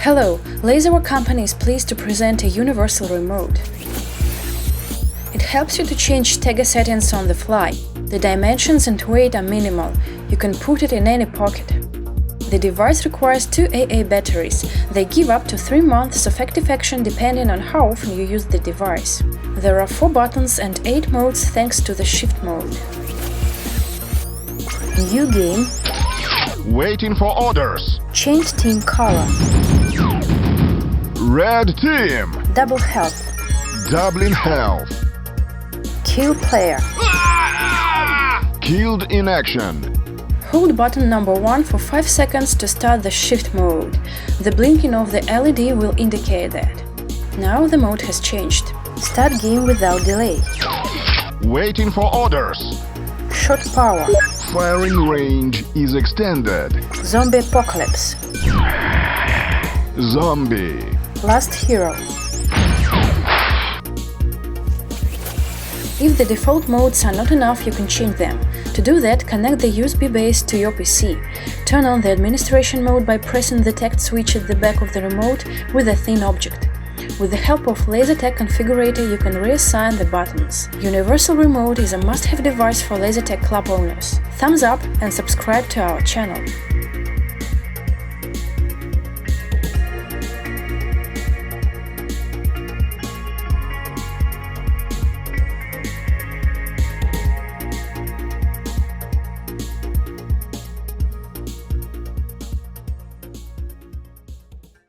Hello, Laserware Company is pleased to present a universal remote. It helps you to change Tega settings on the fly. The dimensions and weight are minimal. You can put it in any pocket. The device requires 2 AA batteries. They give up to 3 months of active action depending on how often you use the device. There are 4 buttons and 8 modes thanks to the shift mode. New game. Waiting for orders. Change team color. Red team. Double health. Doubling health. Kill player. Killed in action. Hold button number 1 for 5 seconds to start the shift mode. The blinking of the LED will indicate that. Now the mode has changed. Start game without delay. Waiting for orders. Shot power. Firing range is extended. Zombie apocalypse. Zombie. Last hero. If the default modes are not enough, you can change them. To do that, connect the USB base to your PC. Turn on the administration mode by pressing the tact switch at the back of the remote with a thin object. With the help of Lasertag Configurator, you can reassign the buttons. Universal Remote is a must-have device for Lasertag Club owners. Thumbs up and subscribe to our channel.